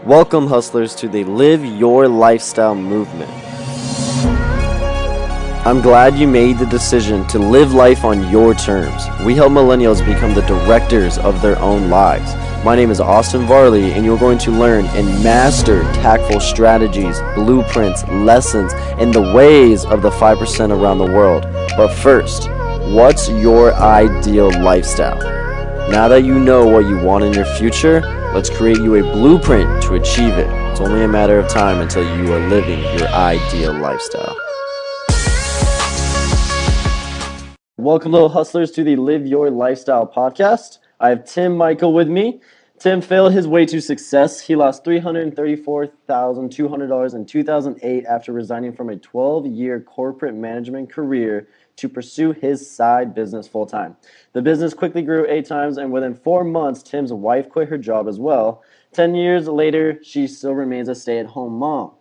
Welcome, hustlers, to the Live Your Lifestyle movement. I'm glad you made the decision to live life on your terms. We help millennials become the directors of their own lives. My name is Austin Varley, and you're going to learn and master tactful strategies, blueprints, lessons, and the ways of the 5% around the world. But first, what's your ideal lifestyle? Now that you know what you want in your future, let's create you a blueprint to achieve it. It's only a matter of time until you are living your ideal lifestyle. Welcome, little hustlers, to the Live Your Lifestyle podcast. I have Tim Meuchel with me. Tim failed his way to success. He lost $334,200 in 2008 after resigning from a 12-year corporate management career to pursue his side business full-time. The business quickly grew 8 times, and within 4 months, Tim's wife quit her job as well. 10 years later, she still remains a stay-at-home mom.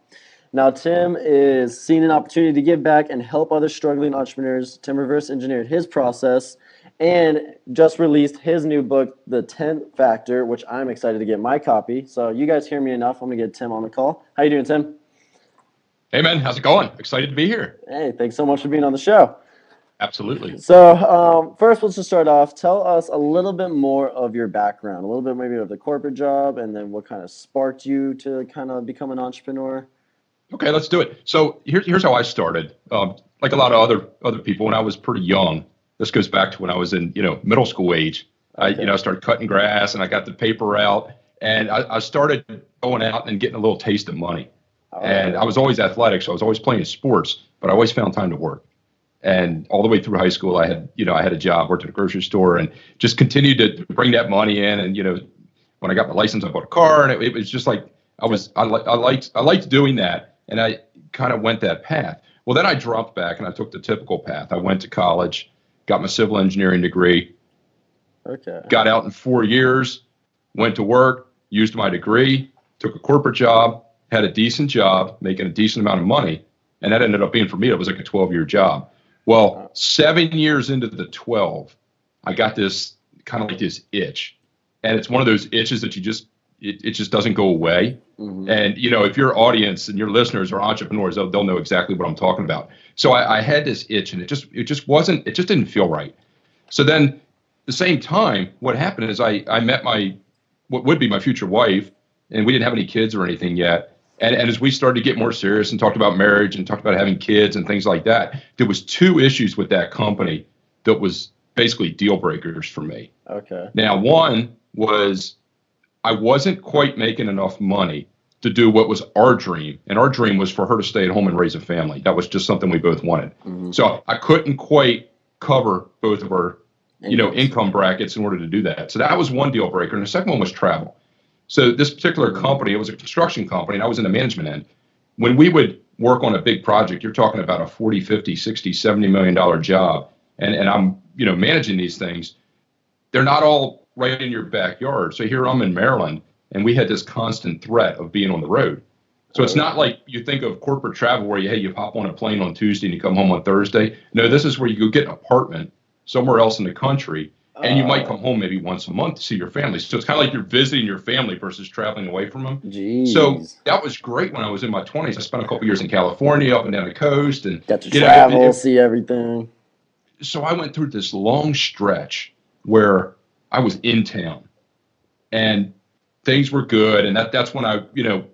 Now, Tim is seeing an opportunity to give back and help other struggling entrepreneurs. Tim reverse engineered his process and just released his new book, The 10th Factor, which I'm excited to get my copy. So you guys hear me enough. I'm going to get Tim on the call. How you doing, Tim? Hey, man. How's it going? Excited to be here. Hey, thanks so much for being on the show. Absolutely. So first, let's just start off. Tell us a little bit more of your background, a little bit maybe of the corporate job, and then what kind of sparked you to kind of become an entrepreneur. Okay, let's do it. So here's how I started. Like a lot of other people, when I was pretty young, this goes back to when I was in middle school age. Okay. I started cutting grass and I got the paper out, and I started going out and getting a little taste of money. And I was always athletic, so I was always playing sports, but I always found time to work. And all the way through high school, I had a job, worked at a grocery store, and just continued to bring that money in. And when I got my license, I bought a car, and it was just like I liked doing that, and I kind of went that path. Well, then I dropped back and I took the typical path. I went to college, got my civil engineering degree, got out in 4 years, went to work, used my degree, took a corporate job, had a decent job, making a decent amount of money, and that ended up being, for me, it was like a 12-year job. Well, 7 years into the 12, I got this kind of like this itch, and it's one of those itches that it just doesn't go away. Mm-hmm. And if your audience and your listeners are entrepreneurs, they'll know exactly what I'm talking about. So I had this itch, and it just didn't feel right. So then, at the same time, what happened is I met what would be my future wife, and we didn't have any kids or anything yet. And as we started to get more serious and talked about marriage and talked about having kids and things like that, there was 2 issues with that company that was basically deal breakers for me. Okay. Now, one was I wasn't quite making enough money to do what was our dream. And our dream was for her to stay at home and raise a family. That was just something we both wanted. Mm-hmm. So I couldn't quite cover both of our income brackets in order to do that. So that was one deal breaker. And the second one was travel. So this particular company, it was a construction company, and I was in the management end. When we would work on a big project, you're talking about a $40, $50, $60, $70 million job, and I'm managing these things. They're not all right in your backyard. So here I'm in Maryland, and we had this constant threat of being on the road. So it's not like you think of corporate travel where you hop on a plane on Tuesday and you come home on Thursday. No, this is where you go get an apartment somewhere else in the country. And you might come home maybe once a month to see your family. So it's kind of like you're visiting your family versus traveling away from them. Jeez. So that was great when I was in my 20s. I spent a couple years in California, up and down the coast. And got to travel, see everything. So I went through this long stretch where I was in town. And things were good. And that's when I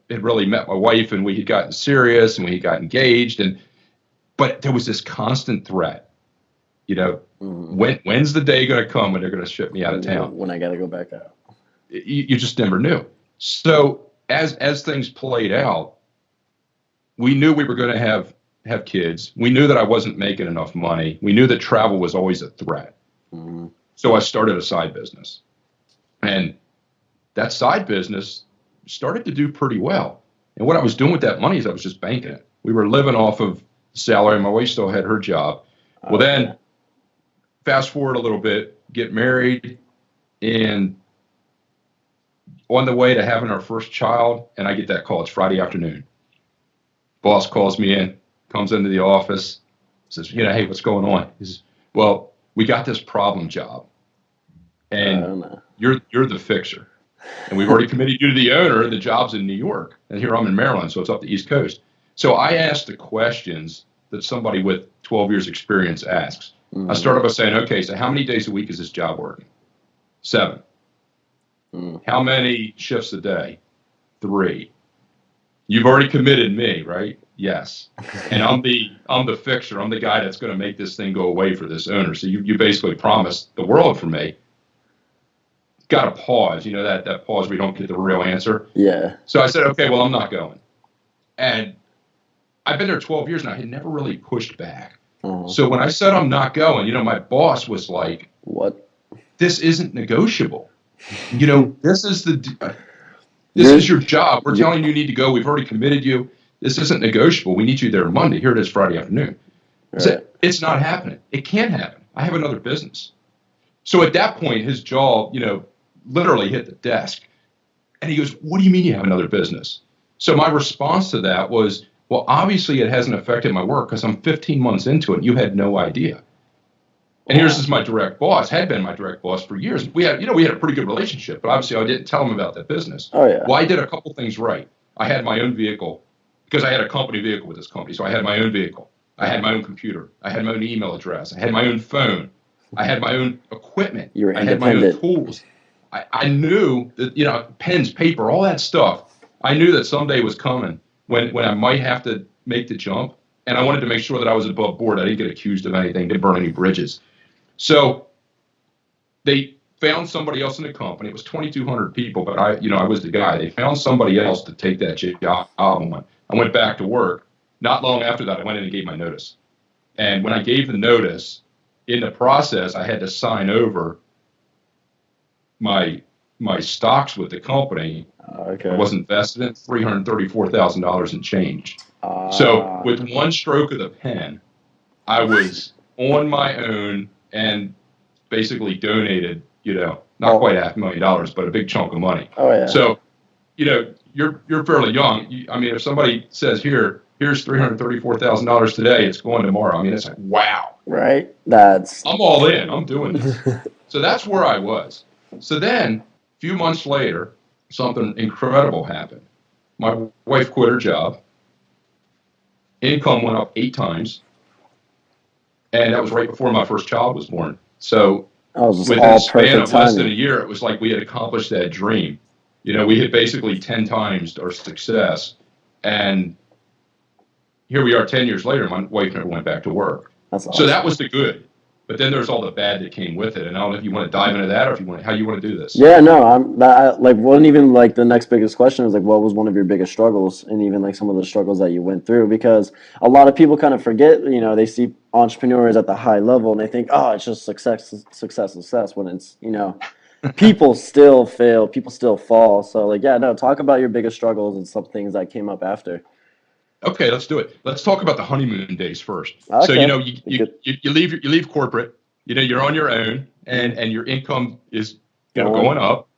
had really met my wife, and we had gotten serious, and we had got engaged. But there was this constant threat. When's the day going to come when they're going to ship me out of town? When I got to go back out. You just never knew. So as things played out, we knew we were going to have kids. We knew that I wasn't making enough money. We knew that travel was always a threat. Mm-hmm. So I started a side business. And that side business started to do pretty well. And what I was doing with that money is I was just banking it. We were living off of salary. My wife still had her job. Well, then fast forward a little bit, get married, and on the way to having our first child, and I get that call. It's Friday afternoon. Boss calls me in, comes into the office, says, hey, what's going on? He says, well, we got this problem job, and you're the fixer. And we've already committed you to the owner, and the job's in New York. And here I'm in Maryland, so it's up the East Coast. So I asked the questions that somebody with 12 years experience asks. Mm-hmm. I started by saying, okay, so how many days a week is this job working? 7. How many shifts a day? 3. You've already committed me, right? Yes. And I'm the fixer. I'm the guy that's going to make this thing go away for this owner. So you basically promised the world for me. Got to pause, that pause where you don't get the real answer. Yeah. So I said, okay, well, I'm not going. And I've been there 12 years and I had never really pushed back. So when I said I'm not going, my boss was like, what? This isn't negotiable. This is your job. We're telling you need to go. We've already committed you. This isn't negotiable. We need you there Monday. Here it is Friday afternoon. I said, it's not happening. It can't happen. I have another business. So at that point, his jaw, literally hit the desk. And he goes, what do you mean you have another business? So my response to that was, well, obviously it hasn't affected my work because I'm 15 months into it. You had no idea. And here's my direct boss, had been my direct boss for years. We had a pretty good relationship, but obviously I didn't tell him about that business. Oh, yeah. Well, I did a couple things right. I had my own vehicle because I had a company vehicle with this company. So I had my own vehicle. I had my own computer. I had my own email address. I had my own phone. I had my own equipment. You were I had my independent. own tools. I knew that, pens, paper, all that stuff. I knew that someday was coming when I might have to make the jump. And I wanted to make sure that I was above board. I didn't get accused of anything, didn't burn any bridges. So they found somebody else in the company. It was 2,200 people, but I was the guy. They found somebody else to take that job on. I went back to work. Not long after that, I went in and gave my notice. And when I gave the notice, in the process, I had to sign over my stocks with the company. Okay. I wasn't vested in $334,000 in change. So with one stroke of the pen, I was on my own and basically donated, not quite $500,000, but a big chunk of money. Oh, yeah. So, you're fairly young. If somebody says here's $334,000 today, it's going tomorrow. It's like, wow. Right. I'm all in. I'm doing this. So that's where I was. So then, a few months later, something incredible happened. My wife quit her job. Income went up 8 times. And that was right before my first child was born. So within a span of less than a year, it was like we had accomplished that dream. We had basically 10 times our success. And here we are 10 years later, my wife never went back to work. That's awesome. So that was the good. But then there's all the bad that came with it. And I don't know if you want to dive into that or how you want to do this. Yeah, no, wasn't even like the next biggest question was like, what was one of your biggest struggles, and even like some of the struggles that you went through? Because a lot of people kind of forget, they see entrepreneurs at the high level and they think, oh, it's just success, when it's, people still fail, people still fall. So talk about your biggest struggles and some things that came up after. Okay, let's do it. Let's talk about the honeymoon days first. Okay. So you leave corporate. You're on your own, and your income is going up.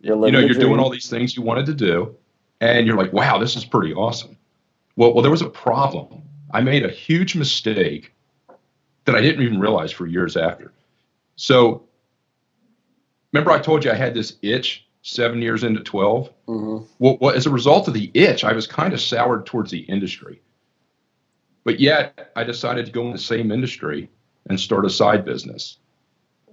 You're doing all these things you wanted to do, and you're like, wow, this is pretty awesome. Well, there was a problem. I made a huge mistake that I didn't even realize for years after. So remember I told you I had this itch 7 years into 12? Mm-hmm. Well, as a result of the itch, I was kind of soured towards the industry. But yet, I decided to go in the same industry and start a side business.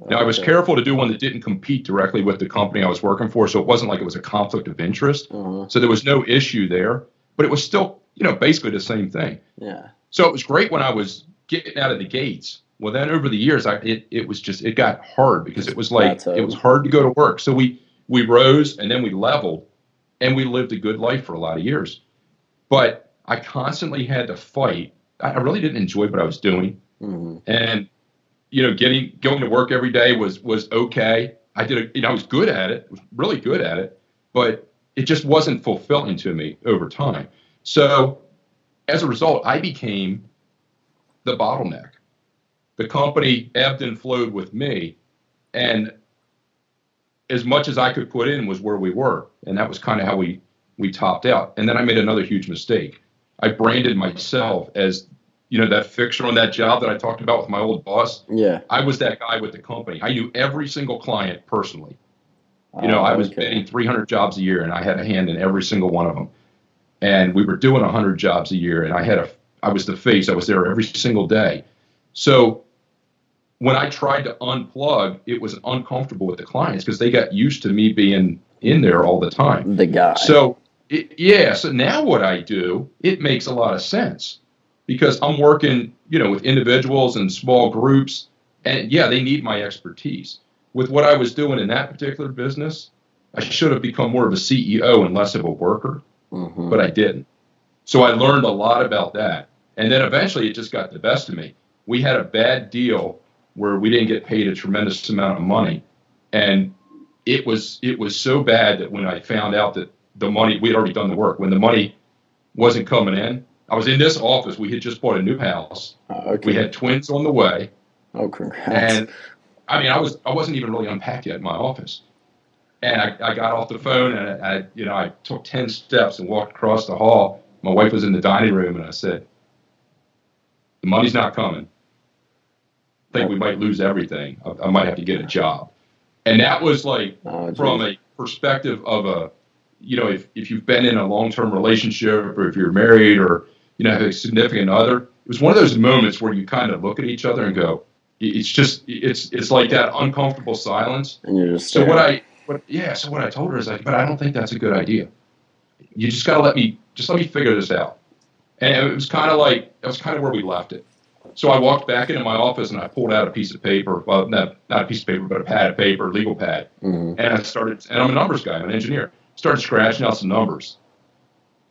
Now, I was careful to do one that didn't compete directly with the company I was working for, so it wasn't like it was a conflict of interest. Mm-hmm. So there was no issue there, but it was still, basically the same thing. Yeah. So it was great when I was getting out of the gates. Well, then over the years, it got hard because it was like, it was hard to go to work. So we rose and then we leveled and we lived a good life for a lot of years. But I constantly had to fight. I really didn't enjoy what I was doing. Mm-hmm. And, going to work every day was okay. I was good at it, was really good at it, but it just wasn't fulfilling to me over time. So as a result, I became the bottleneck. The company ebbed and flowed with me, and as much as I could put in was where we were, and that was kind of how we topped out. And then I made another huge mistake. I branded myself as, that fixer on that job that I talked about with my old boss. Yeah. I was that guy with the company. I knew every single client personally. I was Okay. bidding 300 jobs a year, and I had a hand in every single one of them. And we were doing 100 jobs a year, and I was the face. I was there every single day. So when I tried to unplug, it was uncomfortable with the clients because they got used to me being in there all the time. The guy. So so now what I do, it makes a lot of sense because I'm working, with individuals and small groups, and yeah, they need my expertise. With what I was doing in that particular business, I should have become more of a CEO and less of a worker, but I didn't. So I learned a lot about that. And then eventually it just got the best of me. We had a bad deal where we didn't get paid a tremendous amount of money. And it was so bad that when I found out that the money, we had already done the work, when the money wasn't coming in, I was in this office. We had just bought a new house. Okay. We had twins on the way. Oh, congrats. And I wasn't even really unpacked yet in my office. And I got off the phone and I took 10 steps and walked across the hall. My wife was in the dining room and I said, the money's not coming. I think we might lose everything. I might have to get a job. And that was like from a perspective of if you've been in a long-term relationship or if you're married or, have a significant other, it was one of those moments where you kind of look at each other and go, it's like that uncomfortable silence. And you're just so what I told her is like, but I don't think that's a good idea. You just got to let me figure this out. And it was kind of where we left it. So I walked back into my office and I pulled out a piece of paper, well, not a piece of paper, but a pad of paper, legal pad. And and I'm a numbers guy, I'm an engineer, started scratching out some numbers.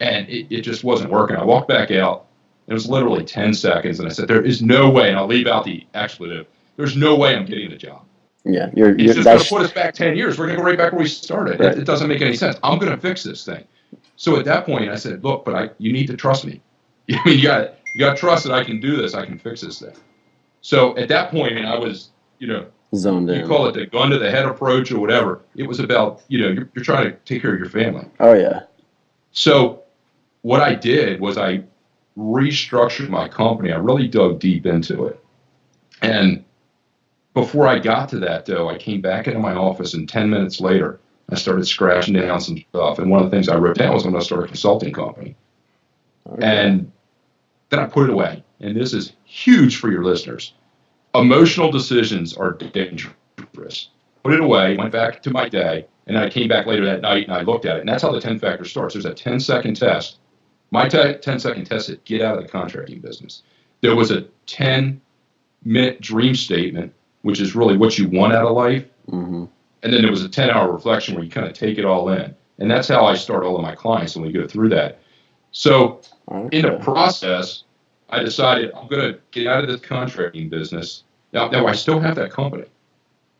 And it just wasn't working. I walked back out. It was literally 10 seconds. And I said, there is no way, and I'll leave out the expletive, there's no way I'm getting the job. Yeah, it's just going to put us back 10 years. We're going to go right back where we started. Right. It doesn't make any sense. I'm going to fix this thing. So at that point, I said, look, but you need to trust me. You got to trust that I can do this. I can fix this thing. So at that point, I was, zoned in. You call it the gun to the head approach or whatever. It was about, you're trying to take care of your family. Oh, yeah. So what I did was I restructured my company. I really dug deep into it. And before I got to that, though, I came back into my office, and 10 minutes later, I started scratching down some stuff. And one of the things I wrote down was I'm going to start a consulting company. Okay. And then I put it away. And this is huge for your listeners. Emotional decisions are dangerous. Put it away, went back to my day, and then I came back later that night and I looked at it. And that's how the 10 factor starts. There's a 10-second test. My 10-second test said, get out of the contracting business. There was a 10-minute dream statement, which is really what you want out of life. And then there was a 10-hour reflection where you kind of take it all in. And that's how I start all of my clients when we go through that. So in the process, I decided I'm going to get out of this contracting business. Now I still have that company,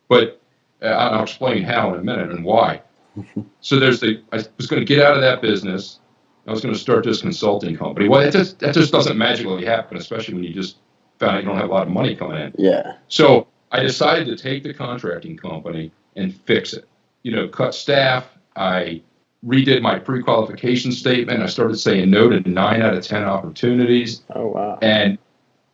but I'll explain how in a minute and why. So I was going to get out of that business. I was going to start this consulting company. Well, that just doesn't magically happen, especially when you just found out you don't have a lot of money coming in. Yeah. So I decided to take the contracting company and fix it. Cut staff. I redid my pre-qualification statement. I started saying no to 9 out of 10 opportunities. Oh, wow. And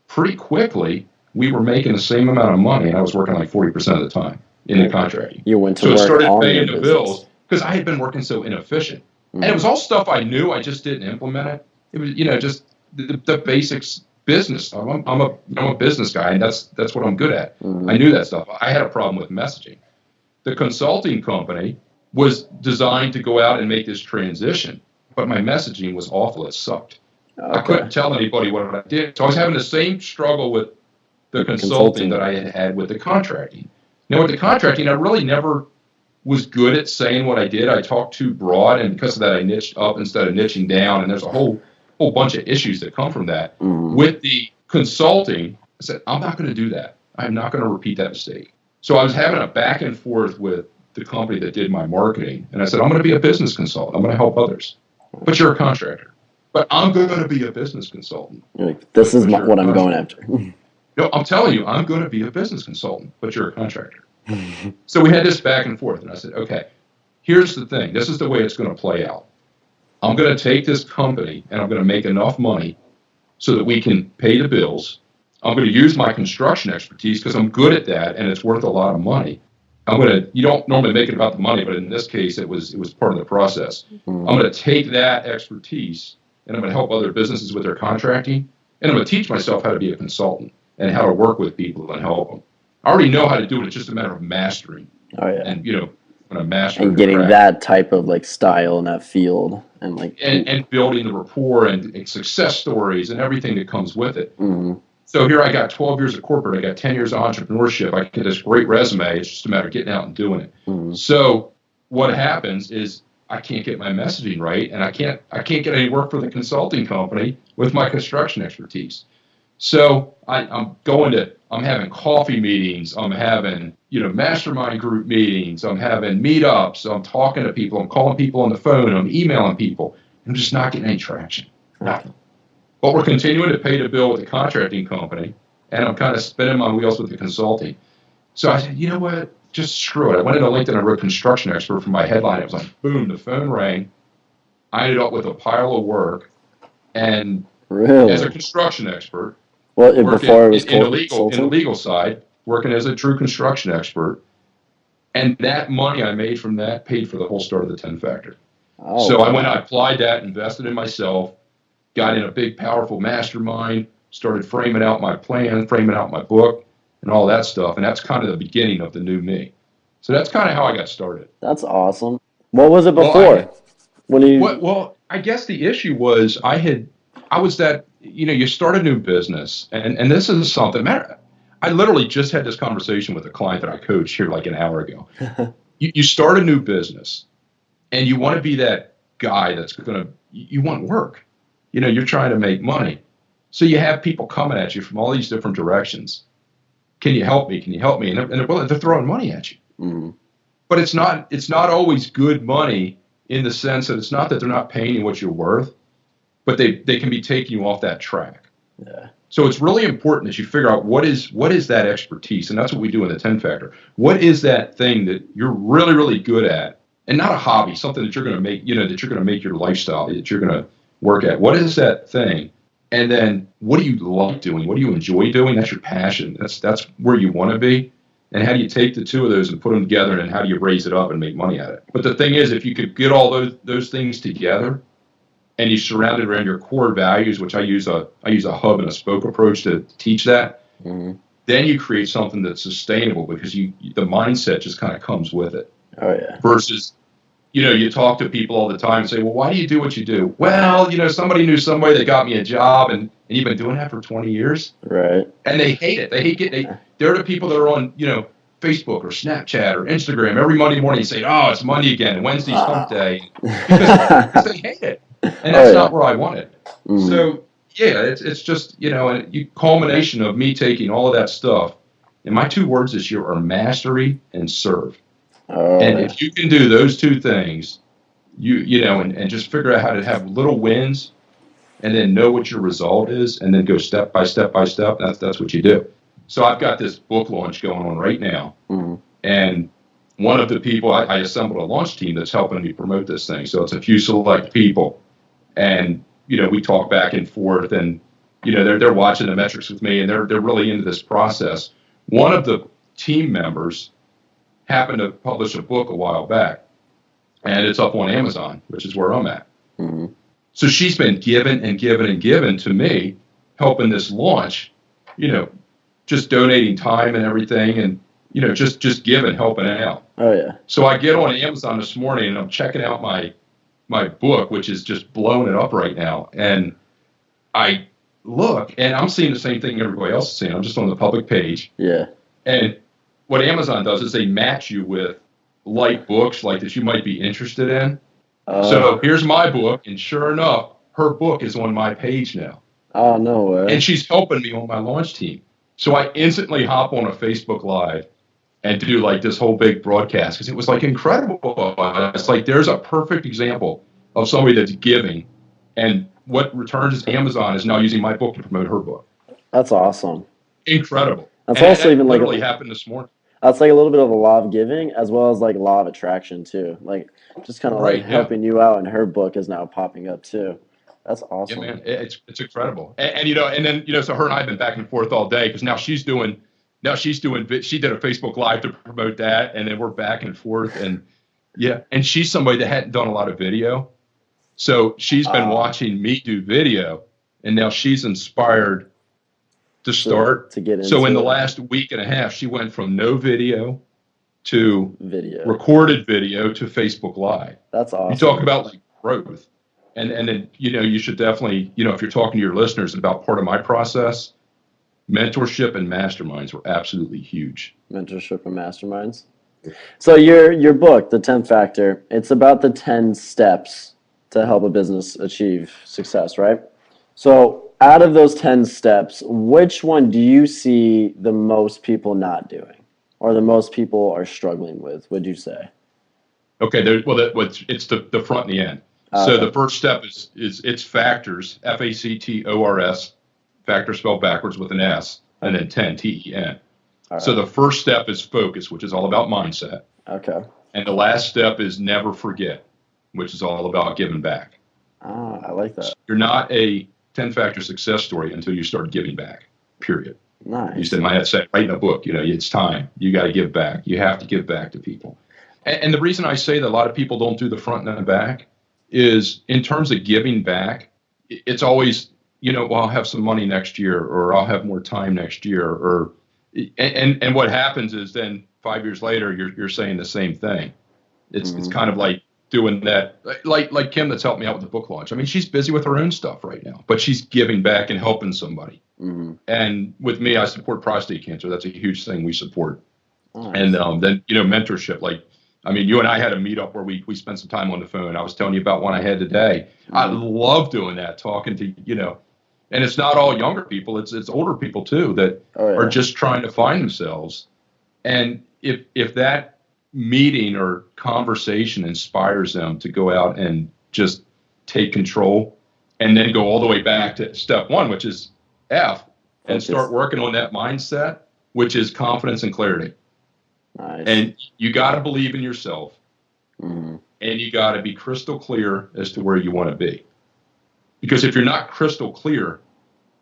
pretty quickly, we were making the same amount of money, and I was working like 40% of the time in the contracting. You went to work. So it started on paying your the bills because I had been working so inefficient. And it was all stuff I knew. I just didn't implement it. It was, just the basics business. I'm a business guy, and that's what I'm good at. I knew that stuff. I had a problem with messaging. The consulting company was designed to go out and make this transition, but my messaging was awful. It sucked. Okay. I couldn't tell anybody what I did. So I was having the same struggle with the consulting that I had with the contracting. Now, with the contracting, I really never was good at saying what I did. I talked too broad, and because of that, I niched up instead of niching down, and there's a whole bunch of issues that come from that. With the consulting, I said, I'm not going to do that. I'm not going to repeat that mistake. So I was having a back and forth with the company that did my marketing, and I said, I'm going to be a business consultant. I'm going to help others. But you're a contractor. But I'm going to be a business consultant. This is what I'm going after. No, I'm telling you, I'm going to be a business consultant, but you're a contractor. So we had this back and forth, and I said, okay, here's the thing. This is the way it's going to play out. I'm going to take this company, and I'm going to make enough money so that we can pay the bills. I'm going to use my construction expertise because I'm good at that, and it's worth a lot of money. you don't normally make it about the money, but in this case, it was part of the process. I'm going to take that expertise and I'm going to help other businesses with their contracting. And I'm going to teach myself how to be a consultant and how to work with people and help them. I already know how to do it. It's just a matter of mastering. Oh yeah. And, when I master And getting that type of like style in that field and like and building the rapport and success stories and everything that comes with it. Mm-hmm. So here I got 12 years of corporate. I got 10 years of entrepreneurship. I get this great resume. It's just a matter of getting out and doing it. Mm-hmm. So what happens is I can't get my messaging right, and I can't get any work for the consulting company with my construction expertise. So I'm having coffee meetings. I'm having, mastermind group meetings. I'm having meetups. I'm talking to people. I'm calling people on the phone. I'm emailing people. I'm just not getting any traction. Nothing. But we're continuing to pay the bill with the contracting company, and I'm kind of spinning my wheels with the consulting. So I said, you know what? Just screw it. I went into LinkedIn and I wrote construction expert for my headline. It was like, boom, the phone rang. I ended up with a pile of work, and as a construction expert, before it was in the legal side, working as a true construction expert, and that money I made from that paid for the whole start of the 10 Factor. Oh, so I applied that, invested in myself, got in a big, powerful mastermind, started framing out my plan, framing out my book, and all that stuff. And that's kind of the beginning of the new me. So that's kind of how I got started. That's awesome. What was it before? Well, I guess the issue was you start a new business, and this is something, I literally just had this conversation with a client that I coached here like an hour ago. You start a new business, and you want to be that guy you want work. You're trying to make money. So you have people coming at you from all these different directions. Can you help me? Can you help me? And they're throwing money at you. Mm-hmm. But it's not always good money in the sense that it's not that they're not paying you what you're worth, but they can be taking you off that track. Yeah. So it's really important that you figure out what is that expertise, and that's what we do in the 10 Factor. What is that thing that you're really, really good at, and not a hobby, something that you're going to make, that you're going to make your lifestyle, that you're going to work at. What is that thing? And then what do you like doing? What do you enjoy doing? That's your passion. That's where you want to be. And how do you take the two of those and put them together, and how do you raise it up and make money at it? But the thing is, if you could get all those things together, and you surround it around your core values, which I use a hub and a spoke approach to teach that, mm-hmm. then you create something that's sustainable, because the mindset just kind of comes with it. Oh yeah. Versus, you talk to people all the time and say, well, why do you do what you do? Well, somebody knew somebody that got me a job, and you've been doing that for 20 years. Right. And they hate it. They're the people that are on, Facebook or Snapchat or Instagram every Monday morning saying, oh, it's Monday again, and Wednesday's hump day, because they hate it. And that's not where I want it. Mm-hmm. So, yeah, it's just, a culmination of me taking all of that stuff. And my two words this year are mastery and serve. And if you can do those two things, and just figure out how to have little wins, and then know what your result is, and then go step by step by step, that's what you do. So I've got this book launch going on right now. Mm-hmm. And one of the people, I assembled a launch team that's helping me promote this thing. So it's a few select people. And, we talk back and forth, and, they're watching the metrics with me, and they're really into this process. One of the team members happened to publish a book a while back, and it's up on Amazon, which is where I'm at. Mm-hmm. So she's been given and given and given to me, helping this launch, just donating time and everything, and, just giving, helping out. Oh yeah. So I get on Amazon this morning, and I'm checking out my book, which is just blowing it up right now. And I look, and I'm seeing the same thing everybody else is seeing. I'm just on the public page. Yeah. And what Amazon does is they match you with like books like that you might be interested in. So here's my book, and sure enough, her book is on my page now. Oh, no way. And she's helping me on my launch team. So I instantly hop on a Facebook Live and do like this whole big broadcast, because it was like incredible. It's like there's a perfect example of somebody that's giving, and what returns is Amazon is now using my book to promote her book. That's awesome. Incredible. That's also even like literally happened this morning. That's like a little bit of a law of giving, as well as like law of attraction too. Like just kind of like helping you out, and her book is now popping up too. That's awesome. Yeah, man, it's incredible. And then so her and I have been back and forth all day, because now she's doing now she did a Facebook Live to promote that, and then we're back and forth. And yeah, and she's somebody that hadn't done a lot of video. So she's been watching me do video, and now she's inspired to start. To get into so in the last week and a half, she went from no video to recorded video to Facebook Live. That's awesome. You talk about like growth. And then, you should definitely, if you're talking to your listeners about part of my process, mentorship and masterminds were absolutely huge. Mentorship and masterminds. So your book, The 10th Factor, it's about the 10 steps to help a business achieve success, right? So out of those 10 steps, which one do you see the most people not doing or the most people are struggling with, would you say? Okay, it's the front and the end. So the first step is it's factors, FACTORS, factor spelled backwards with an S, and then 10, TEN. Right. So the first step is focus, which is all about mindset. Okay. And the last step is never forget, which is all about giving back. I like that. So you're not a 10-factor success story until you start giving back, period. Nice. You said, my head said, writing a book, it's time. You got to give back. You have to give back to people. And the reason I say that a lot of people don't do the front and the back is in terms of giving back, it's always, well, I'll have some money next year, or I'll have more time next year, and what happens is then 5 years later, you're saying the same thing. It's kind of like doing that, like Kim that's helped me out with the book launch. I mean, she's busy with her own stuff right now, but she's giving back and helping somebody. Mm-hmm. And with me, I support prostate cancer. That's a huge thing we support. Nice. And then, mentorship, you and I had a meetup where we spent some time on the phone. I was telling you about one I had today. Mm-hmm. I love doing that, talking to, and it's not all younger people. It's older people too that are just trying to find themselves. And if that meeting or conversation inspires them to go out and just take control and then go all the way back to step one, which is F, and start working on that mindset, which is confidence and clarity. Nice. And you got to believe in yourself, and you got to be crystal clear as to where you want to be. Because if you're not crystal clear,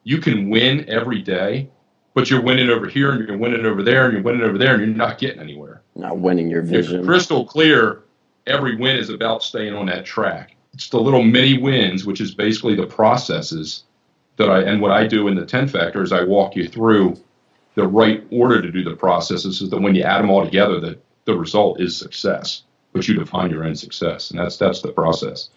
you can win every day, but you're winning over here and you're winning over there and you're winning over there and you're not getting anywhere. Not winning your vision. If you're crystal clear, every win is about staying on that track. It's the little mini wins, which is basically the processes and what I do in the 10 factors, I walk you through the right order to do the processes so that when you add them all together, the result is success, but you define your own success. And that's the process.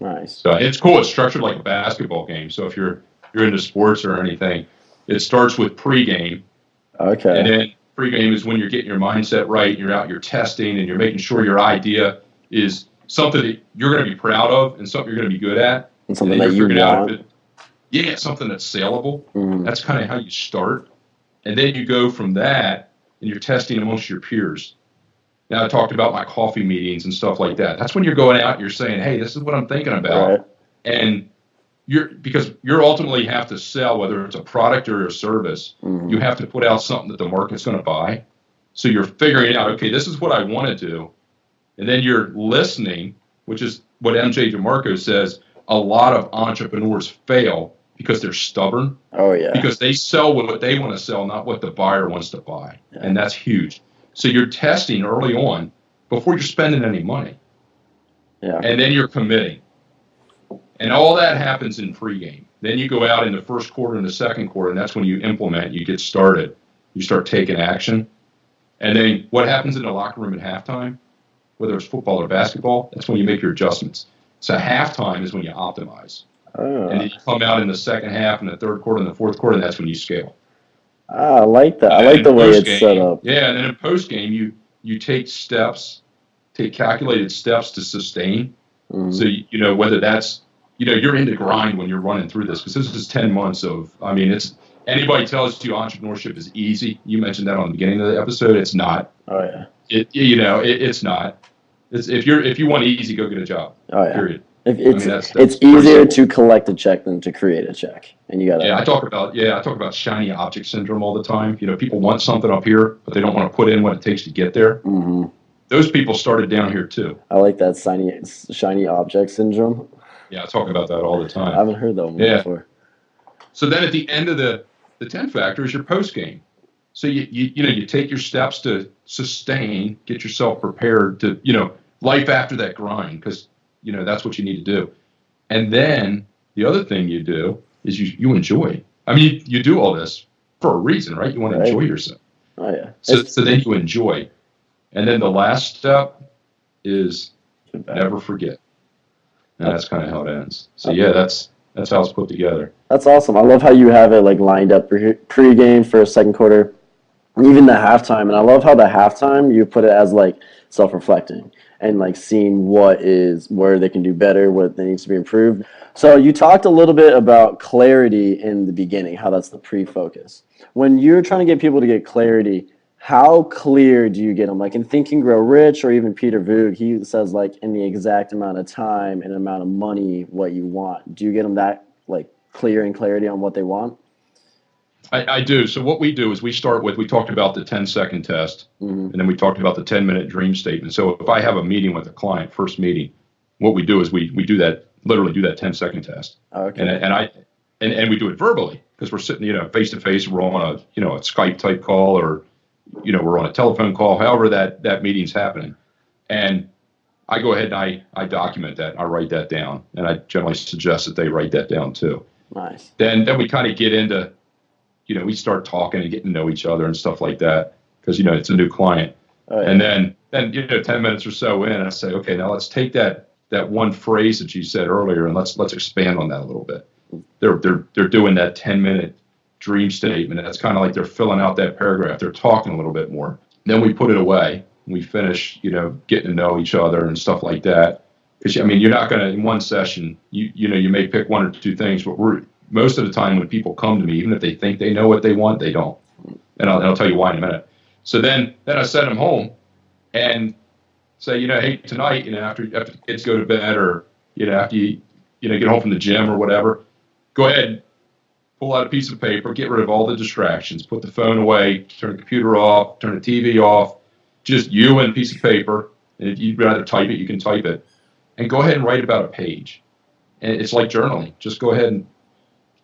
Nice. So it's cool. It's structured like a basketball game. So if you're into sports or anything, it starts with pregame. Okay. And then pregame is when you're getting your mindset right, you're testing, and you're making sure your idea is something that you're going to be proud of and something you're going to be good at. And something that you want. Something that's saleable. Mm-hmm. That's kind of how you start. And then you go from that, and you're testing amongst your peers. Now, I talked about my coffee meetings and stuff like that. That's when you're going out and you're saying, hey, this is what I'm thinking about. Right. And because you're ultimately have to sell, whether it's a product or a service, you have to put out something that the market's going to buy. So you're figuring out, okay, this is what I want to do. And then you're listening, which is what MJ DeMarco says. A lot of entrepreneurs fail because they're stubborn. Oh, yeah. Because they sell what they want to sell, not what the buyer wants to buy. Yeah. And that's huge. So you're testing early on before you're spending any money. Yeah. And then you're committing. And all that happens in pregame. Then you go out in the first quarter and the second quarter, and that's when you implement, you get started. You start taking action. And then what happens in the locker room at halftime, whether it's football or basketball, that's when you make your adjustments. So halftime is when you optimize. Oh. And then you come out in the second half and the third quarter and the fourth quarter, and that's when you scale. I like that. I like the way it's set up. Yeah, and then in post-game, you take calculated steps to sustain. Mm-hmm. So, whether that's, you're into grind when you're running through this, because this is 10 months of, anybody tells you entrepreneurship is easy. You mentioned that on the beginning of the episode. It's not. Oh, yeah. It's not. If you want easy, go get a job. Oh, yeah. Period. It's easier to collect a check than to create a check, and you got to. Yeah, I talk about shiny object syndrome all the time. People want something up here, but they don't want to put in what it takes to get there. Mm-hmm. Those people started down here too. I like that shiny object syndrome. Yeah, I talk about that all the time. I haven't heard that one before. So then at the end of the 10 factor is your post game. So you take your steps to sustain, get yourself prepared to, life after that grind, because, that's what you need to do. And then the other thing you do is you enjoy. I mean, you do all this for a reason, right? You want to enjoy yourself. Oh, yeah. So then you enjoy. And then the last step is never forget. And that's kind of how it ends. So yeah, that's how it's put together. That's awesome. I love how you have it like lined up pre-game, first, second quarter, even the halftime. And I love how the halftime you put it as like self-reflecting and like seeing where they can do better, what needs to be improved. So you talked a little bit about clarity in the beginning, how that's the pre-focus. When you're trying to get people to get clarity, how clear do you get them? Like in Think and Grow Rich, or even Peter Voog, he says like in the exact amount of time and amount of money what you want. Do you get them that like clarity on what they want? I do. So what we do is we talked about the 10-second test, and then we talked about the 10-minute dream statement. So if I have a meeting with a client, first meeting, what we do is we do that, literally do that 10-second test. Okay. And we do it verbally, because we're sitting, face to face, we're on a Skype type call, or, we're on a telephone call, however that meeting's happening. And I go ahead and I document that. I write that down, and I generally suggest that they write that down too. Nice. Then we kind of get into, we start talking and getting to know each other and stuff like that, because, it's a new client. Oh, yeah. And then 10 minutes or so in, I say, okay, now let's take that one phrase that you said earlier, and let's expand on that a little bit. They're doing that 10-minute dream statement. That's kind of like they're filling out that paragraph. They're talking a little bit more. Then we put it away. We finish, getting to know each other and stuff like that. Because, you're not going to, in one session, you may pick one or two things, but most of the time when people come to me, even if they think they know what they want, they don't. And I'll tell you why in a minute. So then I send them home and say, hey, tonight, after the kids go to bed, or, after you get home from the gym or whatever, go ahead, pull out a piece of paper, get rid of all the distractions, put the phone away, turn the computer off, turn the TV off, just you and a piece of paper. And if you'd rather type it, you can type it. And go ahead and write about a page. And it's like journaling. Just go ahead and,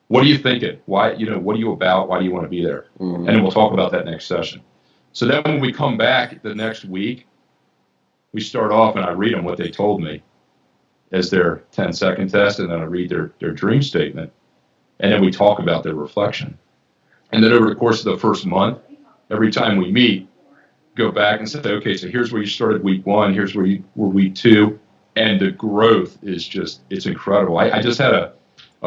what are you thinking? Why, what are you about? Why do you want to be there? And then we'll talk about that next session. So then when we come back the next week, we start off and I read them what they told me as their 10-second test, and then I read their dream statement. And then we talk about their reflection. And then over the course of the first month, every time we meet, go back and say, okay, so here's where you started week 1, here's where you were week 2. And the growth is it's incredible. I just had a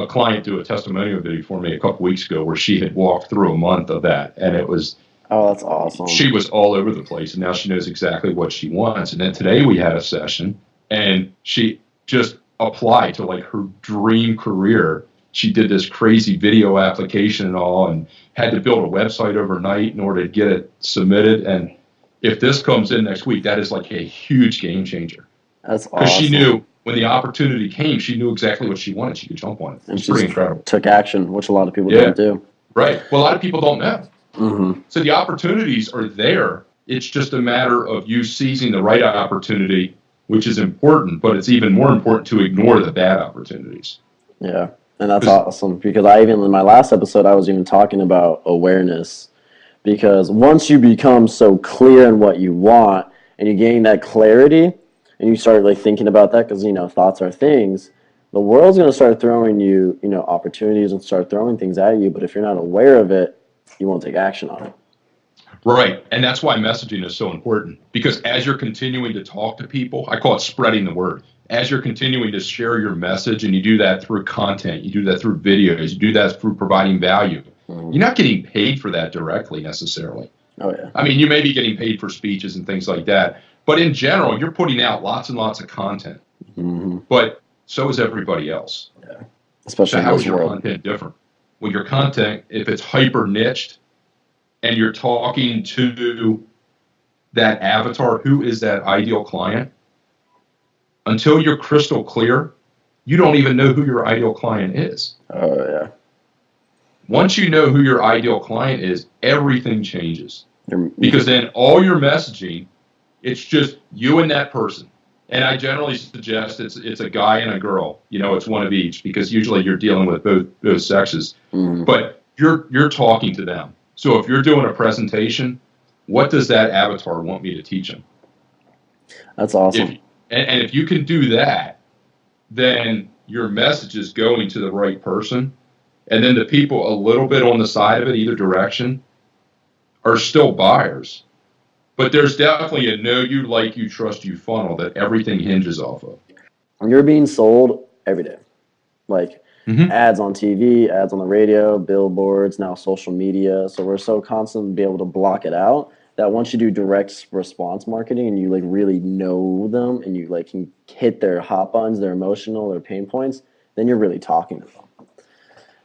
client do a testimonial video for me a couple weeks ago where she had walked through a month of that. And it was, oh, that's awesome. She was all over the place, and now she knows exactly what she wants. And then today we had a session, and she just applied to like her dream career. She did this crazy video application and all, and had to build a website overnight in order to get it submitted. And if this comes in next week, that is like a huge game changer. That's awesome. Because she knew when the opportunity came, she knew exactly what she wanted. She could jump on it. It's pretty incredible. Took action, which a lot of people don't do. Right. Well, a lot of people don't know. Mm-hmm. So the opportunities are there. It's just a matter of you seizing the right opportunity, which is important, but it's even more important to ignore the bad opportunities. Yeah. And that's awesome, because in my last episode, I was even talking about awareness, because once you become so clear in what you want and you gain that clarity and you start like thinking about that, because, thoughts are things, the world's going to start throwing you, opportunities and start throwing things at you. But if you're not aware of it, you won't take action on it. Right. And that's why messaging is so important, because as you're continuing to talk to people, I call it spreading the word. As you're continuing to share your message, and you do that through content, you do that through videos, you do that through providing value, you're not getting paid for that directly necessarily. Oh, yeah. I mean, you may be getting paid for speeches and things like that, but in general, you're putting out lots and lots of content. Mm-hmm. But so is everybody else. Yeah. Especially so how is your content different? Well, your content, if it's hyper niched and you're talking to that avatar, who is that ideal client, until you're crystal clear, you don't even know who your ideal client is. Oh, yeah. Once you know who your ideal client is, everything changes. Because then all your messaging, it's just you and that person. And I generally suggest it's a guy and a girl. It's one of each, because usually you're dealing with both sexes. Mm-hmm. But you're talking to them. So if you're doing a presentation, what does that avatar want me to teach them? That's awesome. And if you can do that, then your message is going to the right person. And then the people a little bit on the side of it, either direction, are still buyers. But there's definitely a know you, like you, trust you funnel that everything hinges off of. You're being sold every day. Like ads on TV, ads on the radio, billboards, now social media. So we're so constant to be able to block it out that once you do direct response marketing and you like really know them and you like can hit their hot buttons, their emotional, their pain points, then you're really talking to them.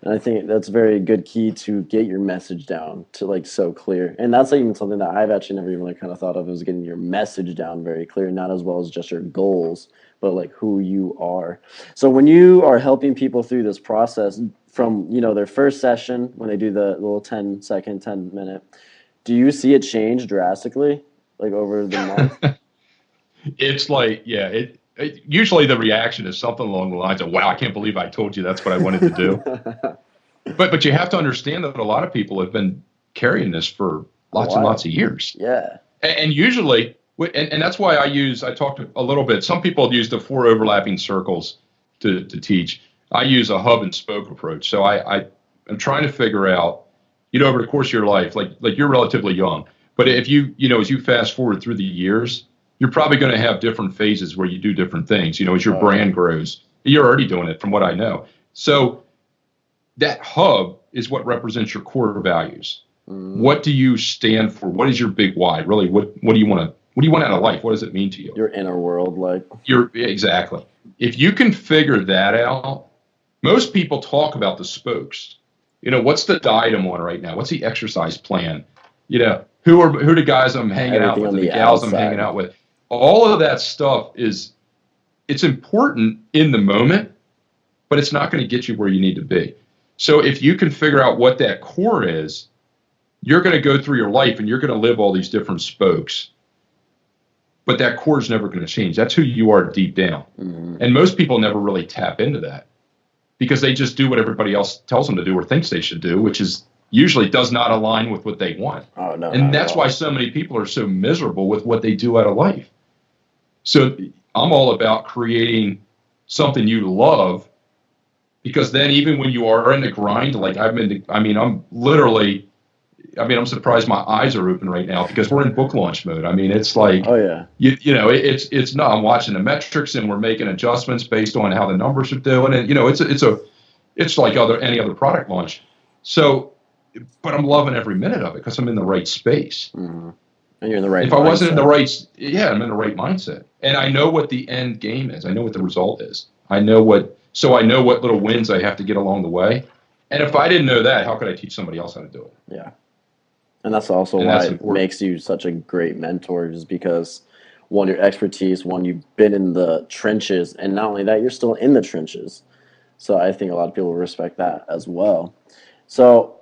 And I think that's a very good key to get your message down to like so clear. And that's even something that I've actually never even like kind of thought of, is getting your message down very clear, not as well as just your goals, but like who you are. So when you are helping people through this process from, their first session, when they do the little 10-second, 10-minute, do you see it change drastically like over the month? It's like, usually the reaction is something along the lines of, wow, I can't believe I told you that's what I wanted to do. But you have to understand that a lot of people have been carrying this for lots and lots of years. Yeah. And usually, and that's why I talked a little bit. Some people use the 4 overlapping circles to teach. I use a hub and spoke approach. So I'm trying to figure out, over the course of your life, like you're relatively young, but if as you fast forward through the years, you're probably going to have different phases where you do different things, as your brand grows. You're already doing it from what I know. So that hub is what represents your core values. What do you stand for? What is your big why? Really, what do you want out of life? What does it mean to you? Your inner world, like. Exactly. If you can figure that out, most people talk about the spokes. What's the diet I'm on right now? What's the exercise plan? Who are the guys I'm hanging out with, and the gals I'm hanging out with? All of that stuff it's important in the moment, but it's not going to get you where you need to be. So if you can figure out what that core is, you're going to go through your life and you're going to live all these different spokes. But that core is never going to change. That's who you are deep down. And most people never really tap into that because they just do what everybody else tells them to do or thinks they should do, which is usually does not align with what they want. Oh, no, and that's why so many people are so miserable with what they do out of life. So I'm all about creating something you love, because then even when you are in the grind, like I'm surprised my eyes are open right now because we're in book launch mode. It's like, oh yeah, it's not, I'm watching the metrics and we're making adjustments based on how the numbers are doing. And, it's like any other product launch. So, but I'm loving every minute of it because I'm in the right space. And you're in the right mindset. If I wasn't in the right, I'm in the right mindset. And I know what the end game is. I know what the result is. I know what little wins I have to get along the way. And if I didn't know that, how could I teach somebody else how to do it? Yeah. And that's also why it makes you such a great mentor, is because, one, your expertise, one, you've been in the trenches, and not only that, you're still in the trenches. So I think a lot of people respect that as well. So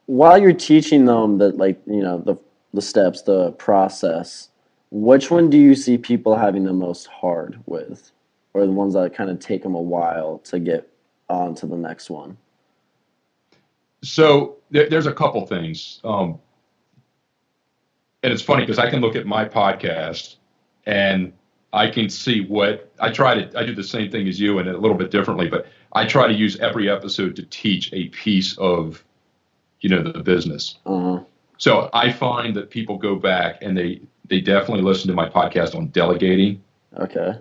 while you're teaching them the steps, the process, which one do you see people having the most hard with, or the ones that kind of take them a while to get on to the next one? So there's a couple things. And it's funny because I can look at my podcast and I can see what I do the same thing as you and a little bit differently, but I try to use every episode to teach a piece of, the business. So I find that people go back and they definitely listen to my podcast on delegating. Okay.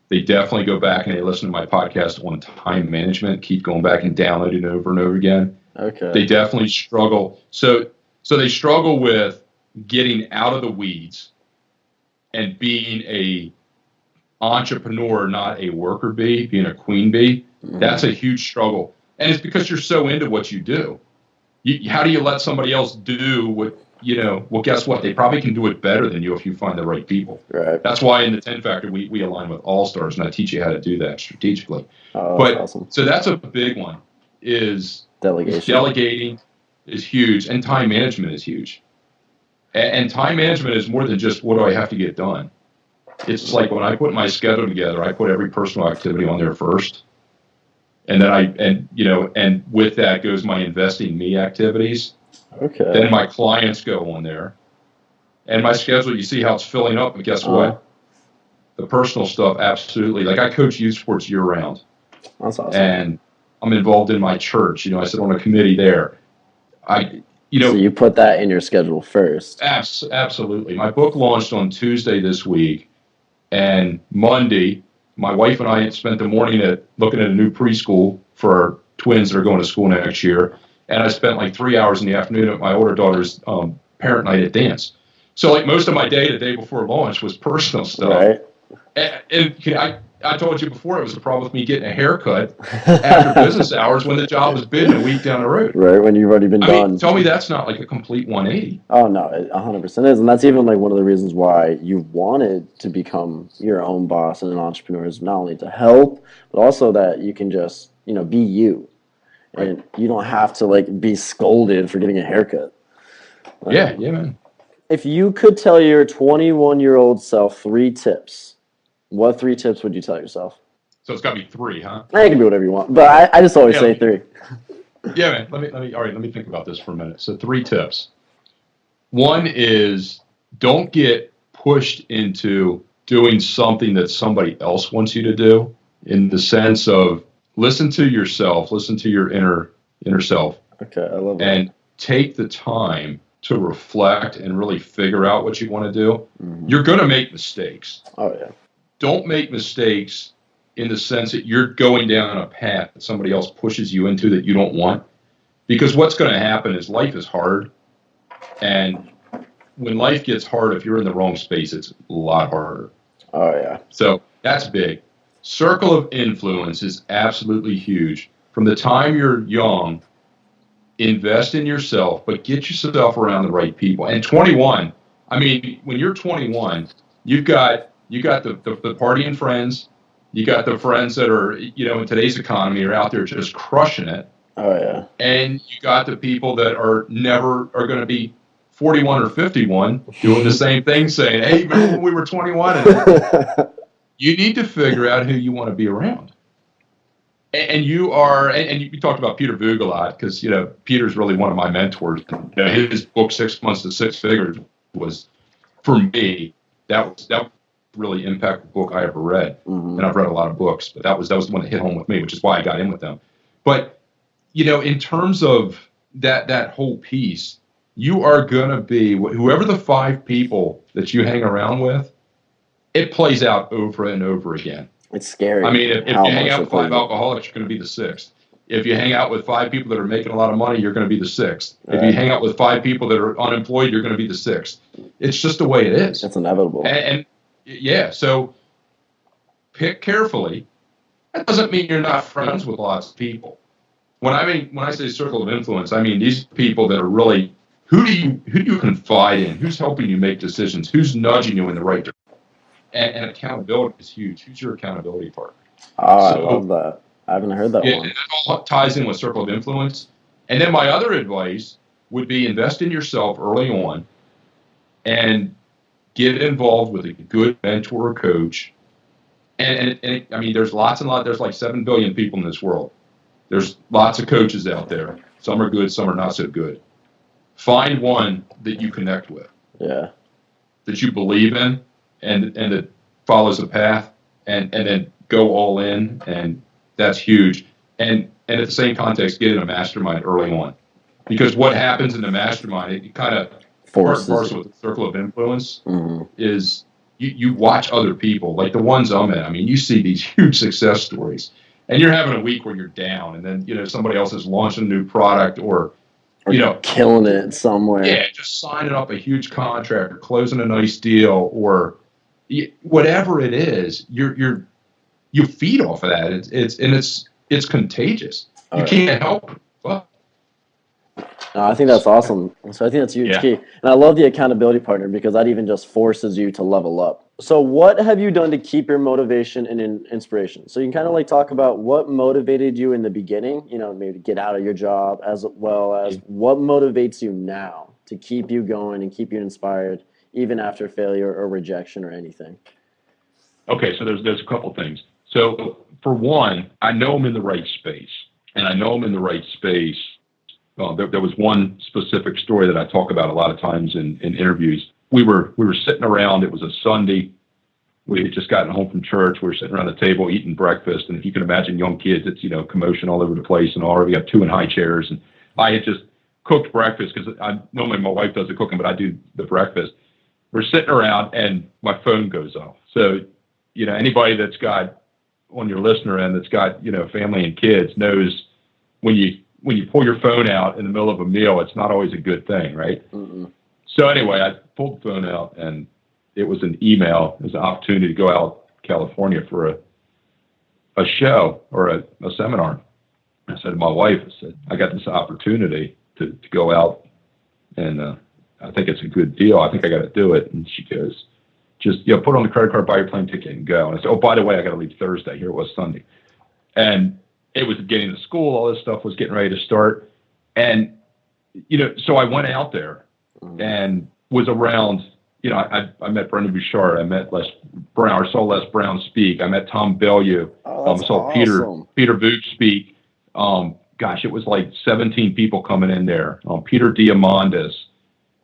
They definitely go back and they listen to my podcast on time management, keep going back and downloading over and over again. Okay. They definitely struggle. So they struggle with getting out of the weeds and being a entrepreneur, not a worker bee, being a queen bee. That's a huge struggle. And it's because you're so into what you do. How do you let somebody else do what, well, guess what? They probably can do it better than you if you find the right people. Right. That's why in the 10 Factor, we align with all-stars, and I teach you how to do that strategically. Oh, but awesome. So that's a big one, is delegation. Delegating is huge, and time management is huge. And time management is more than just what do I have to get done. It's like when I put my schedule together, I put every personal activity on there first. And then and with that goes my investing me activities. Okay. Then my clients go on there. And my schedule, you see how it's filling up, but guess what? The personal stuff, absolutely. Like I coach youth sports year round. That's awesome. And I'm involved in my church. I sit on a committee there. So you put that in your schedule first. Absolutely. My book launched on Tuesday this week, and Monday, my wife and I spent the morning looking at a new preschool for our twins that are going to school next year. And I spent like 3 hours in the afternoon at my older daughter's parent night at dance. So like most of my day, the day before launch, was personal stuff. Right. And I told you before it was a problem with me getting a haircut after business hours when the job was bid a week down the road. Right, when you've already been done. Tell me that's not like a complete 180. Oh, no, it 100% is. And that's even like one of the reasons why you wanted to become your own boss and an entrepreneur, is not only to help, but also that you can just, be you. And you don't have to like be scolded for getting a haircut. Yeah, man. If you could tell your 21-year-old self 3 tips, what 3 tips would you tell yourself? So it's got to be 3, huh? It can be whatever you want, but I just always say 3. Yeah, man. Let me think about this for a minute. So 3 tips. One is don't get pushed into doing something that somebody else wants you to do, in the sense of listen to yourself, listen to your inner self. Okay, I love that. And take the time to reflect and really figure out what you want to do. Mm-hmm. You're going to make mistakes. Oh, yeah. Don't make mistakes in the sense that you're going down a path that somebody else pushes you into that you don't want. Because what's going to happen is life is hard. And when life gets hard, if you're in the wrong space, it's a lot harder. Oh, yeah. So that's big. Circle of influence is absolutely huge. From the time you're young, invest in yourself, but get yourself around the right people. And 21, when you're 21, you've got the partying friends, you got the friends that are, in today's economy are out there just crushing it. Oh, yeah. And you got the people that are going to be 41 or 51 doing the same thing, saying, hey, remember when we were 21? You need to figure out who you want to be around. And you talked about Peter Boog a lot, because, Peter's really one of my mentors. His book, 6 Months to Six Figures, was, for me, that really impactful book I ever read. Mm-hmm. And I've read a lot of books, but that was the one that hit home with me, which is why I got in with them. But, in terms of that whole piece, you are going to be, whoever the 5 people that you hang around with, it plays out over and over again. It's scary. If you hang out with 5 alcoholics, you're going to be the 6th. If you hang out with 5 people that are making a lot of money, you're going to be the 6th. Right. If you hang out with 5 people that are unemployed, you're going to be the 6th. It's just the way it is. It's inevitable. And so pick carefully. That doesn't mean you're not friends with lots of people. When I say circle of influence, I mean these people that are really, who do you confide in? Who's helping you make decisions? Who's nudging you in the right direction? And accountability is huge. Who's your accountability partner? Oh, I love that. I haven't heard that one. It all ties in with circle of influence. And then my other advice would be invest in yourself early on and get involved with a good mentor or coach. And there's lots and lots. There's like 7 billion people in this world. There's lots of coaches out there. Some are good, some are not so good. Find one that you connect with. Yeah. That you believe in. And that follows the path, and then go all in, and that's huge. And at the same context, get in a mastermind early on, because what happens in the mastermind, it kind of part and parcel with the circle of influence. Mm-hmm. Is you watch other people, like the ones I'm in. You see these huge success stories, and you're having a week where you're down, and then somebody else is launching a new product, or killing it somewhere. Yeah, just signing up a huge contract, or closing a nice deal, or whatever it is, you feed off of that. It's contagious. You can't help it. But. No, I think that's awesome. So I think that's a huge key. And I love the accountability partner, because that even just forces you to level up. So what have you done to keep your motivation and inspiration? So you can kind of like talk about what motivated you in the beginning, maybe to get out of your job, as well as what motivates you now to keep you going and keep you inspired, even after failure or rejection or anything. Okay, so there's a couple things. So for one, I know I'm in the right space, and I know I'm in the right space There was one specific story that I talk about a lot of times in interviews. We were sitting around. It was a Sunday. We had just gotten home from church. We were sitting around the table eating breakfast. And if you can imagine young kids, it's, commotion all over the place and all. We got 2 in high chairs. And I had just cooked breakfast because normally my wife does the cooking, but I do the breakfast. We're sitting around and my phone goes off. So, anybody that's got on your listener end that's got, family and kids knows when you pull your phone out in the middle of a meal, it's not always a good thing, right? Mm-mm. So anyway, I pulled the phone out and it was an email. It was an opportunity to go out to California for a show or a seminar. I said to my wife, I got this opportunity to go out and I think it's a good deal. I think I got to do it. And she goes, just, put on the credit card, buy your plane ticket and go. And I said, oh, by the way, I got to leave Thursday. Here it was Sunday. And it was getting to school. All this stuff was getting ready to start. And, so I went out there and was around, I met Brendan Bouchard. I met Les Brown, or saw Les Brown speak. I met Tom Bellew. Saw awesome. Peter Booth speak. It was like 17 people coming in there. Peter Diamandis.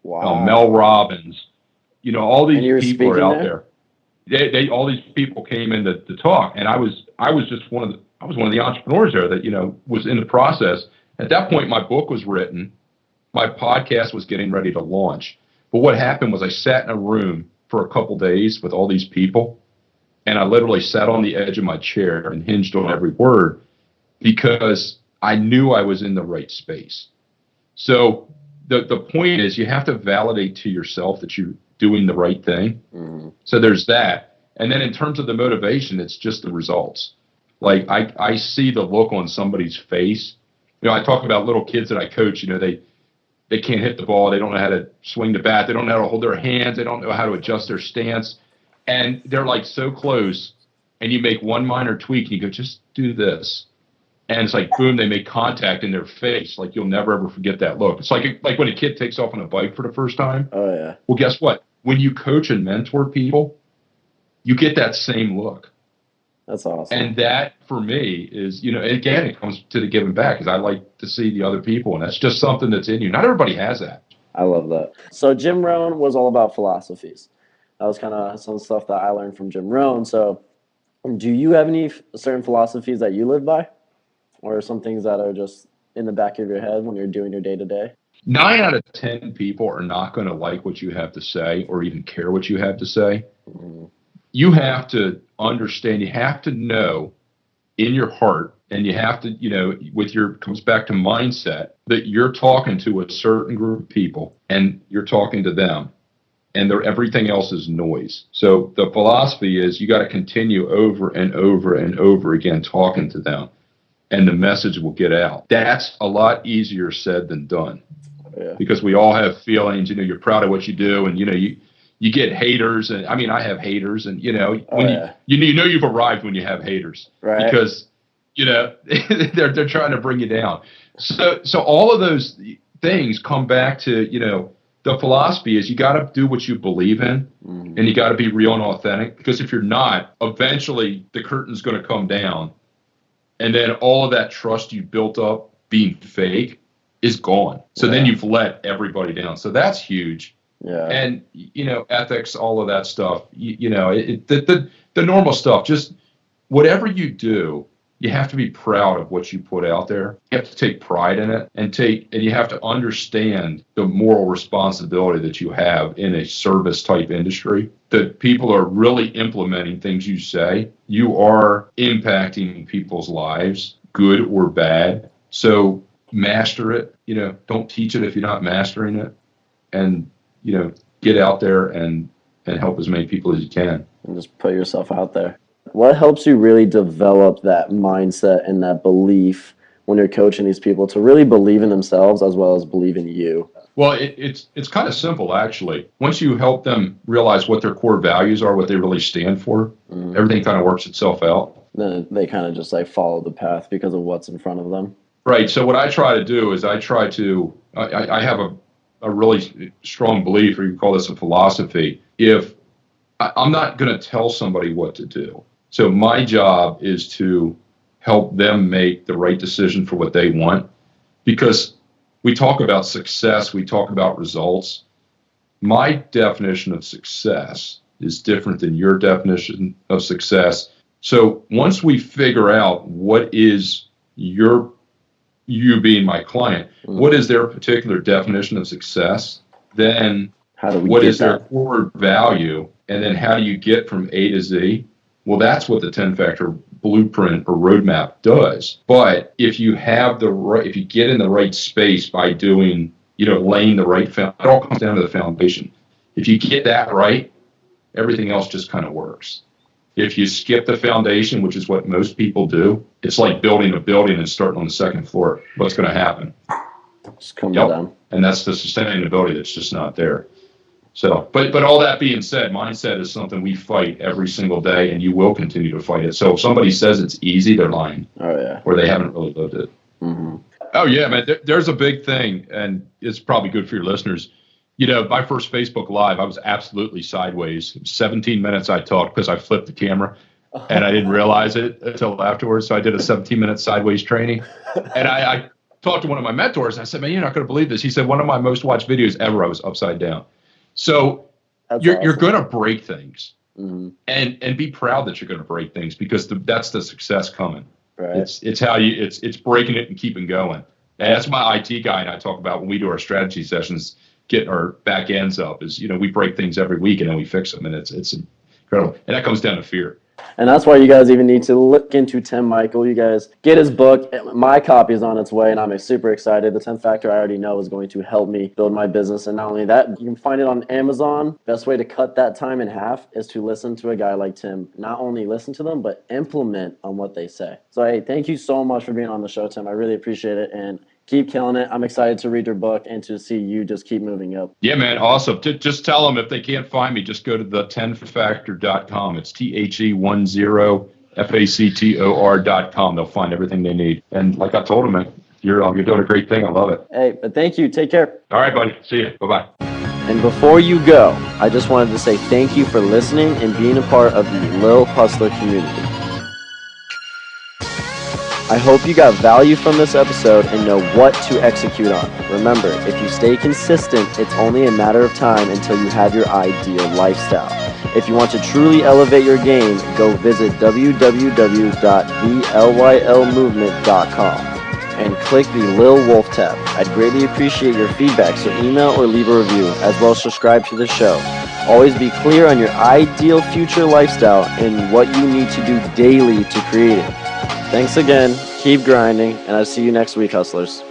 Wow. Mel Robbins. All these people are out there. They all these people came in to talk, and I was just one of the entrepreneurs there that was in the process. At that point, my book was written, my podcast was getting ready to launch. But what happened was I sat in a room for a couple days with all these people, and I literally sat on the edge of my chair and hinged on every word because I knew I was in the right space. So the point is, you have to validate to yourself that you're doing the right thing. Mm-hmm. So there's that. And then in terms of the motivation, it's just the results. Like I see the look on somebody's face. I talk about little kids that I coach, they can't hit the ball. They don't know how to swing the bat. They don't know how to hold their hands. They don't know how to adjust their stance. And they're like so close. And you make one minor tweak and you go, just do this. And it's like, boom, they make contact in their face. Like, you'll never, ever forget that look. It's like when a kid takes off on a bike for the first time. Oh, yeah. Well, guess what? When you coach and mentor people, you get that same look. That's awesome. And that, for me, is, again, it comes to the giving back because I like to see the other people. And that's just something that's in you. Not everybody has that. I love that. So Jim Rohn was all about philosophies. That was kind of some stuff that I learned from Jim Rohn. So do you have any certain philosophies that you live by? Or some things that are just in the back of your head when you're doing your day-to-day? 9 out of 10 people are not going to like what you have to say or even care what you have to say. Mm-hmm. You have to understand, you have to know in your heart, and you have to, comes back to mindset, that you're talking to a certain group of people and you're talking to them. And everything else is noise. So the philosophy is you got to continue over and over and over again talking to them. And the message will get out. That's a lot easier said than done. Yeah. Because we all have feelings, you're proud of what you do, and you get haters, and I mean I have haters, and when you've arrived when you have haters. Right. Because they're trying to bring you down. So all of those things come back to, the philosophy is you got to do what you believe in, and you got to be real and authentic, because if you're not, eventually the curtain's going to come down. And then all of that trust you built up being fake is gone. So then you've let everybody down. So that's huge. Yeah. And, ethics, all of that stuff, the normal stuff, just whatever you do, you have to be proud of what you put out there. You have to take pride in it and you have to understand the moral responsibility that you have in a service type industry, that people are really implementing things you say. You are impacting people's lives, good or bad. So master it, don't teach it if you're not mastering it, and, get out there and help as many people as you can. And just put yourself out there. What helps you really develop that mindset and that belief when you're coaching these people to really believe in themselves as well as believe in you? Well, it's kind of simple, actually. Once you help them realize what their core values are, what they really stand for, everything kind of works itself out. Then they kind of just follow the path because of what's in front of them. Right. So what I try to do is I have a really strong belief, or you call this a philosophy. If I'm not going to tell somebody what to do. So my job is to help them make the right decision for what they want, because we talk about success, we talk about results. My definition of success is different than your definition of success. So once we figure out what is you being my client, what is their particular definition of success, then what is their core value, and then how do you get from A to Z? Well, that's what the 10-factor blueprint or roadmap does. But if you have if you get in the right space by doing, laying the right foundation, it all comes down to the foundation. If you get that right, everything else just kind of works. If you skip the foundation, which is what most people do, it's like building a building and starting on the second floor. What's going to happen? Just come down. And that's the sustainability that's just not there. So, but all that being said, mindset is something we fight every single day, and you will continue to fight it. So if somebody says it's easy, they're lying. Oh, yeah. Or they haven't really lived it. Mm-hmm. Oh, yeah, man. There's a big thing, and it's probably good for your listeners. My first Facebook Live, I was absolutely sideways. 17 minutes I talked because I flipped the camera, and I didn't realize it until afterwards. So I did a 17-minute sideways training, and I talked to one of my mentors, and I said, man, you're not going to believe this. He said, one of my most watched videos ever, I was upside down. So you're going to break things, and be proud that you're going to break things, because that's the success coming. Right. It's how it's breaking it and keeping going. And that's my IT guy and I talk about when we do our strategy sessions, getting our back ends up is, we break things every week and then we fix them. And it's incredible. And that comes down to fear. And that's why you guys even need to look into Tim Meuchel. You guys get his book. My copy is on its way, and I'm super excited. The 10th Factor I already know is going to help me build my business. And not only that, you can find it on Amazon. Best way to cut that time in half is to listen to a guy like Tim. Not only listen to them, but implement on what they say. So, hey, thank you so much for being on the show, Tim. I really appreciate it. And keep killing it. I'm excited to read your book and to see you just keep moving up. Yeah, man. Awesome. Just tell them if they can't find me, just go to the10factor.com. It's THE10FACTOR.com. They'll find everything they need. And like I told them, man, you're doing a great thing. I love it. Hey, but thank you. Take care. All right, buddy. See you. Bye-bye. And before you go, I just wanted to say thank you for listening and being a part of the LYL Hustler community. I hope you got value from this episode and know what to execute on. Remember, if you stay consistent, it's only a matter of time until you have your ideal lifestyle. If you want to truly elevate your game, go visit www.thelylmovement.com and click the LYL Wolf tab. I'd greatly appreciate your feedback, so email or leave a review, as well as subscribe to the show. Always be clear on your ideal future lifestyle and what you need to do daily to create it. Thanks again, keep grinding, and I'll see you next week, hustlers.